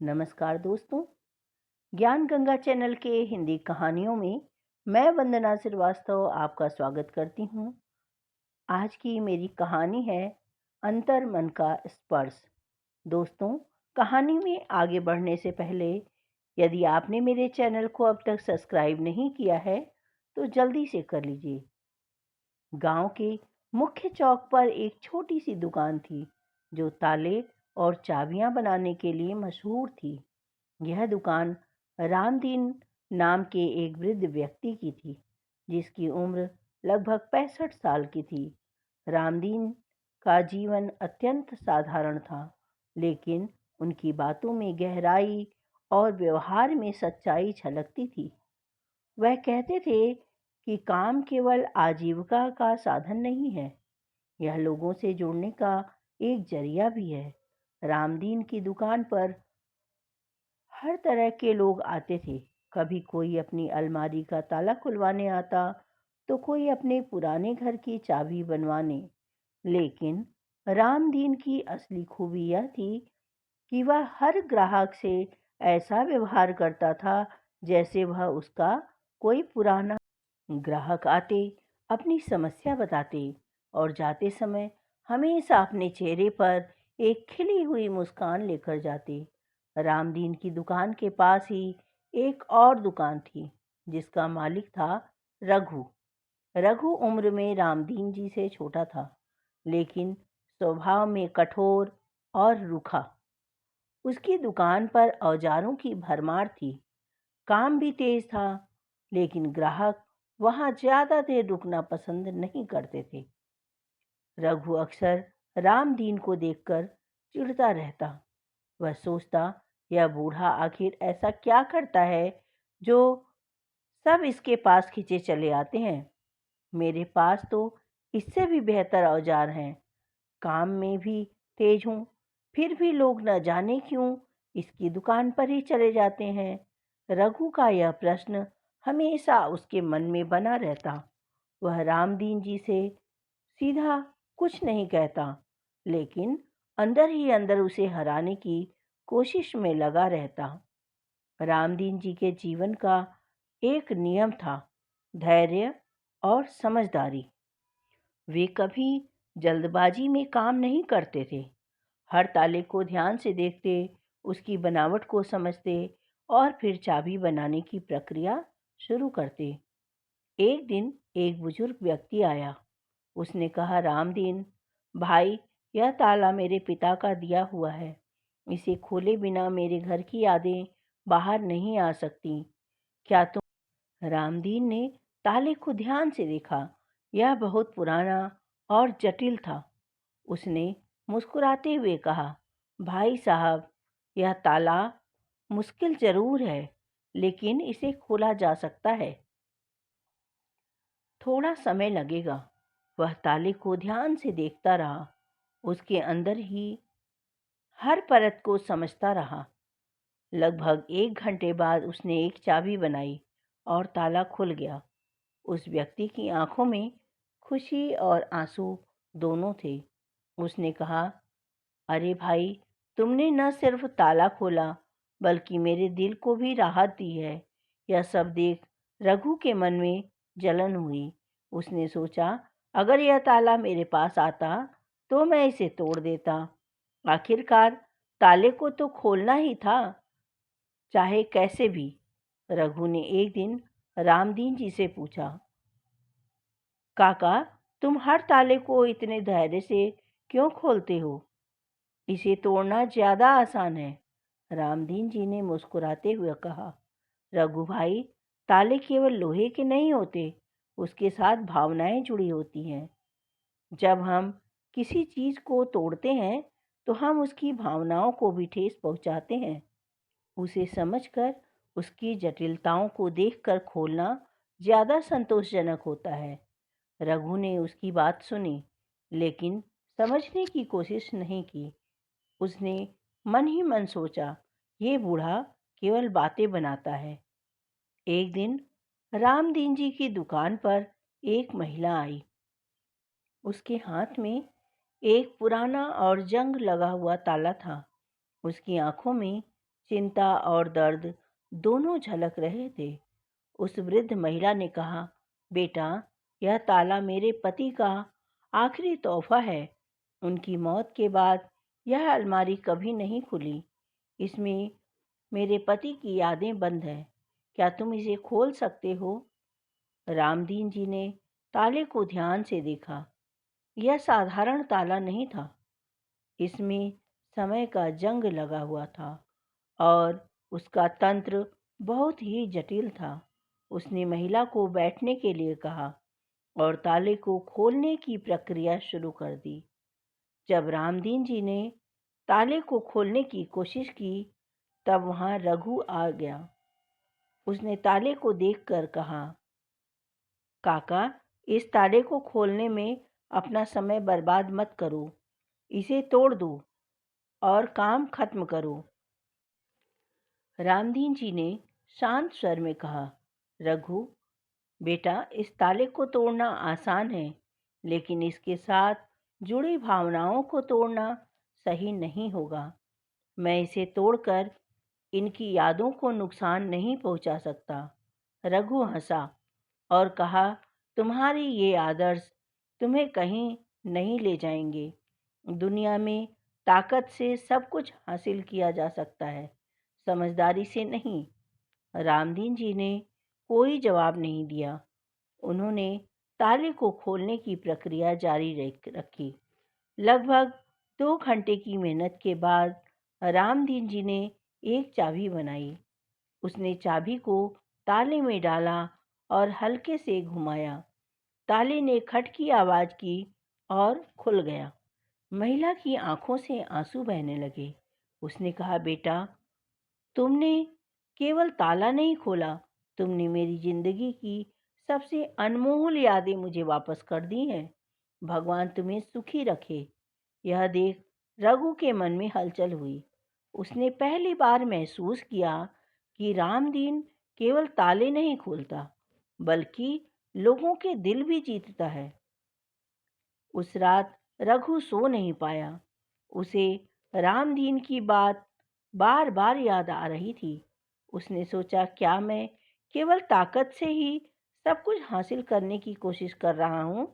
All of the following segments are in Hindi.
नमस्कार दोस्तों। ज्ञान गंगा चैनल के हिंदी कहानियों में मैं वंदना श्रीवास्तव आपका स्वागत करती हूँ। आज की मेरी कहानी है अंतर मन का स्पर्श। दोस्तों, कहानी में आगे बढ़ने से पहले यदि आपने मेरे चैनल को अब तक सब्सक्राइब नहीं किया है तो जल्दी से कर लीजिए। गांव के मुख्य चौक पर एक छोटी सी दुकान थी जो ताले और चाबियां बनाने के लिए मशहूर थी। यह दुकान रामदीन नाम के एक वृद्ध व्यक्ति की थी, जिसकी उम्र लगभग 65 साल की थी। रामदीन का जीवन अत्यंत साधारण था, लेकिन उनकी बातों में गहराई और व्यवहार में सच्चाई झलकती थी। वह कहते थे कि काम केवल आजीविका का साधन नहीं है, यह लोगों से जुड़ने का एक जरिया भी है। रामदीन की दुकान पर हर तरह के लोग आते थे। कभी कोई अपनी अलमारी का ताला खुलवाने आता, तो कोई अपने पुराने घर की चाबी बनवाने। लेकिन रामदीन की असली खूबी यह थी कि वह हर ग्राहक से ऐसा व्यवहार करता था जैसे वह उसका कोई पुराना ग्राहक आते, अपनी समस्या बताते और जाते समय हमेशा अपने चेहरे पर एक खिली हुई मुस्कान लेकर जाते। रामदीन की दुकान के पास ही एक और दुकान थी, जिसका मालिक था रघु। रघु उम्र में रामदीन जी से छोटा था, लेकिन स्वभाव में कठोर और रूखा। उसकी दुकान पर औजारों की भरमार थी, काम भी तेज था, लेकिन ग्राहक वहां ज्यादा देर रुकना पसंद नहीं करते थे। रघु अक्सर रामदीन को देखकर चिढ़ता रहता। वह सोचता, यह बूढ़ा आखिर ऐसा क्या करता है जो सब इसके पास खींचे चले आते हैं। मेरे पास तो इससे भी बेहतर औजार हैं, काम में भी तेज हूँ, फिर भी लोग न जाने क्यों इसकी दुकान पर ही चले जाते हैं। रघु का यह प्रश्न हमेशा उसके मन में बना रहता। वह रामदीन जी से सीधा कुछ नहीं कहता, लेकिन अंदर ही अंदर उसे हराने की कोशिश में लगा रहता। रामदीन जी के जीवन का एक नियम था, धैर्य और समझदारी। वे कभी जल्दबाजी में काम नहीं करते थे। हर ताले को ध्यान से देखते, उसकी बनावट को समझते और फिर चाबी बनाने की प्रक्रिया शुरू करते। एक दिन एक बुजुर्ग व्यक्ति आया। उसने कहा, रामदीन भाई, यह ताला मेरे पिता का दिया हुआ है। इसे खोले बिना मेरे घर की यादें बाहर नहीं आ सकती। क्या तुम? रामदीन ने ताले को ध्यान से देखा। यह बहुत पुराना और जटिल था। उसने मुस्कुराते हुए कहा, भाई साहब, यह ताला मुश्किल जरूर है, लेकिन इसे खोला जा सकता है। थोड़ा समय लगेगा। वह ताले को ध्यान से देखता रहा, उसके अंदर ही हर परत को समझता रहा। लगभग 1 घंटे बाद उसने एक चाबी बनाई और ताला खुल गया। उस व्यक्ति की आंखों में खुशी और आंसू दोनों थे। उसने कहा, अरे भाई, तुमने न सिर्फ ताला खोला, बल्कि मेरे दिल को भी राहत दी है। यह सब देख रघु के मन में जलन हुई। उसने सोचा, अगर यह ताला मेरे पास आता तो मैं इसे तोड़ देता। आखिरकार ताले को तो खोलना ही था, चाहे कैसे भी। रघु ने एक दिन रामदीन जी से पूछा, काका, तुम हर ताले को इतने धैर्य से क्यों खोलते हो? इसे तोड़ना ज्यादा आसान है। रामदीन जी ने मुस्कुराते हुए कहा, रघु भाई, ताले केवल लोहे के नहीं होते, उसके साथ भावनाएं जुड़ी होती हैं। जब हम किसी चीज को तोड़ते हैं तो हम उसकी भावनाओं को भी ठेस पहुंचाते हैं। उसे समझकर, उसकी जटिलताओं को देखकर खोलना ज्यादा संतोषजनक होता है। रघु ने उसकी बात सुनी, लेकिन समझने की कोशिश नहीं की। उसने मन ही मन सोचा, ये बूढ़ा केवल बातें बनाता है। एक दिन रामदीन जी की दुकान पर एक महिला आई। उसके हाथ में एक पुराना और जंग लगा हुआ ताला था। उसकी आंखों में चिंता और दर्द दोनों झलक रहे थे। उस वृद्ध महिला ने कहा, बेटा, यह ताला मेरे पति का आखिरी तोहफा है। उनकी मौत के बाद यह अलमारी कभी नहीं खुली। इसमें मेरे पति की यादें बंद हैं। क्या तुम इसे खोल सकते हो? रामदीन जी ने ताले को ध्यान से देखा। यह साधारण ताला नहीं था। इसमें समय का जंग लगा हुआ था और उसका तंत्र बहुत ही जटिल था। उसने महिला को बैठने के लिए कहा और ताले को खोलने की प्रक्रिया शुरू कर दी। जब रामदीन जी ने ताले को खोलने की कोशिश की, तब वहां रघु आ गया। उसने ताले को देखकर कहा, काका, इस ताले को खोलने में अपना समय बर्बाद मत करो। इसे तोड़ दो और काम खत्म करो। रामदीन जी ने शांत स्वर में कहा, रघु बेटा, इस ताले को तोड़ना आसान है, लेकिन इसके साथ जुड़ी भावनाओं को तोड़ना सही नहीं होगा। मैं इसे तोड़कर इनकी यादों को नुकसान नहीं पहुंचा सकता। रघु हंसा और कहा, तुम्हारे ये आदर्श तुम्हें कहीं नहीं ले जाएंगे। दुनिया में ताकत से सब कुछ हासिल किया जा सकता है, समझदारी से नहीं। रामदीन जी ने कोई जवाब नहीं दिया। उन्होंने ताले को खोलने की प्रक्रिया जारी रखी। लगभग 2 घंटे की मेहनत के बाद रामदीन जी ने एक चाबी बनाई। उसने चाबी को ताले में डाला और हल्के से घुमाया। ताले ने खट की आवाज की और खुल गया। महिला की आंखों से आंसू बहने लगे। उसने कहा, बेटा, तुमने केवल ताला नहीं खोला, तुमने मेरी जिंदगी की सबसे अनमोल यादें मुझे वापस कर दी हैं। भगवान तुम्हें सुखी रखे। यह देख रघु के मन में हलचल हुई। उसने पहली बार महसूस किया कि रामदीन केवल ताले नहीं खोलता, बल्कि लोगों के दिल भी जीतता है। उस रात रघु सो नहीं पाया। उसे रामदीन की बात बार बार याद आ रही थी। उसने सोचा, क्या मैं केवल ताकत से ही सब कुछ हासिल करने की कोशिश कर रहा हूँ?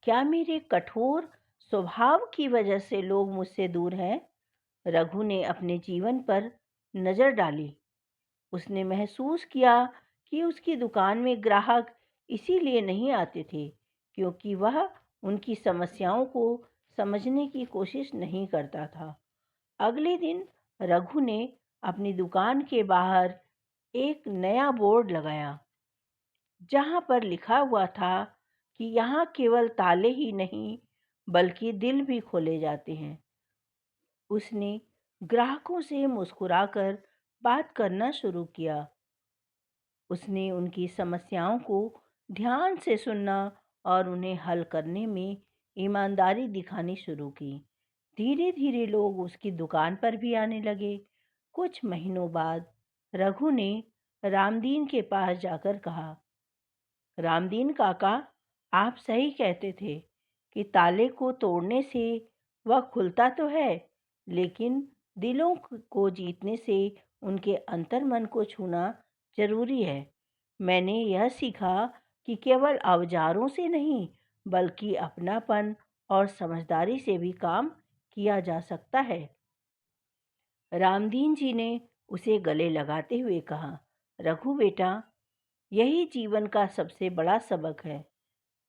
क्या मेरे कठोर स्वभाव की वजह से लोग मुझसे दूर हैं? रघु ने अपने जीवन पर नजर डाली। उसने महसूस किया कि उसकी दुकान में ग्राहक इसीलिए नहीं आते थे क्योंकि वह उनकी समस्याओं को समझने की कोशिश नहीं करता था। अगले दिन रघु ने अपनी दुकान के बाहर एक नया बोर्ड लगाया, जहां पर लिखा हुआ था कि यहाँ केवल ताले ही नहीं, बल्कि दिल भी खोले जाते हैं। उसने ग्राहकों से मुस्कुराकर बात करना शुरू किया। उसने उनकी समस्याओं को ध्यान से सुनना और उन्हें हल करने में ईमानदारी दिखानी शुरू की। धीरे धीरे लोग उसकी दुकान पर भी आने लगे। कुछ महीनों बाद रघु ने रामदीन के पास जाकर कहा, रामदीन काका, आप सही कहते थे कि ताले को तोड़ने से वह खुलता तो है, लेकिन दिलों को जीतने से उनके अंतर्मन को छूना जरूरी है। मैंने यह सीखा कि केवल औजारों से नहीं, बल्कि अपनापन और समझदारी से भी काम किया जा सकता है। रामदीन जी ने उसे गले लगाते हुए कहा, रघु बेटा, यही जीवन का सबसे बड़ा सबक है।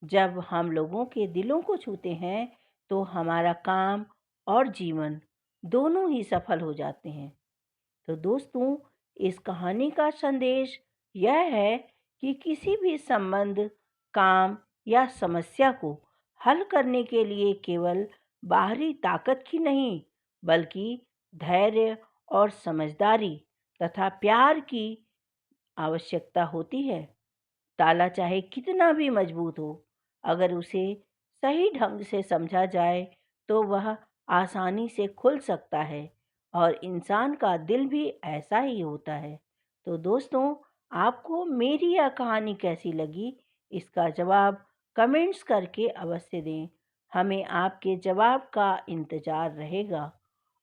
जब हम लोगों के दिलों को छूते हैं, तो हमारा काम और जीवन दोनों ही सफल हो जाते हैं। तो दोस्तों, इस कहानी का संदेश यह है कि किसी भी संबंध, काम या समस्या को हल करने के लिए केवल बाहरी ताकत की नहीं, बल्कि धैर्य और समझदारी तथा प्यार की आवश्यकता होती है। ताला चाहे कितना भी मजबूत हो, अगर उसे सही ढंग से समझा जाए तो वह आसानी से खुल सकता है और इंसान का दिल भी ऐसा ही होता है। तो दोस्तों, आपको मेरी यह कहानी कैसी लगी, इसका जवाब कमेंट्स करके अवश्य दें। हमें आपके जवाब का इंतज़ार रहेगा।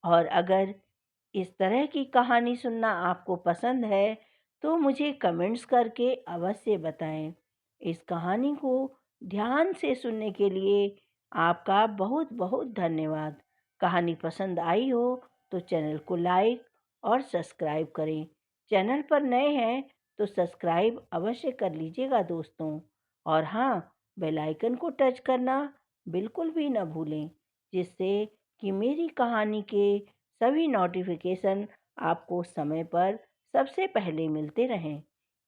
और अगर इस तरह की कहानी सुनना आपको पसंद है तो मुझे कमेंट्स करके अवश्य बताएं। इस कहानी को ध्यान से सुनने के लिए आपका बहुत बहुत धन्यवाद। कहानी पसंद आई हो तो चैनल को लाइक और सब्सक्राइब करें। चैनल पर नए हैं तो सब्सक्राइब अवश्य कर लीजिएगा दोस्तों। और हाँ, बेल आइकन को टच करना बिल्कुल भी न भूलें, जिससे कि मेरी कहानी के सभी नोटिफिकेशन आपको समय पर सबसे पहले मिलते रहें।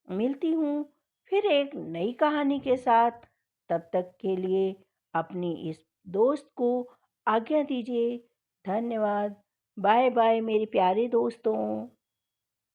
मिलती हूँ फिर एक नई कहानी के साथ। तब तक के लिए अपनी इस दोस्त को आज्ञा दीजिए। धन्यवाद। बाय बाय मेरे प्यारे दोस्तों।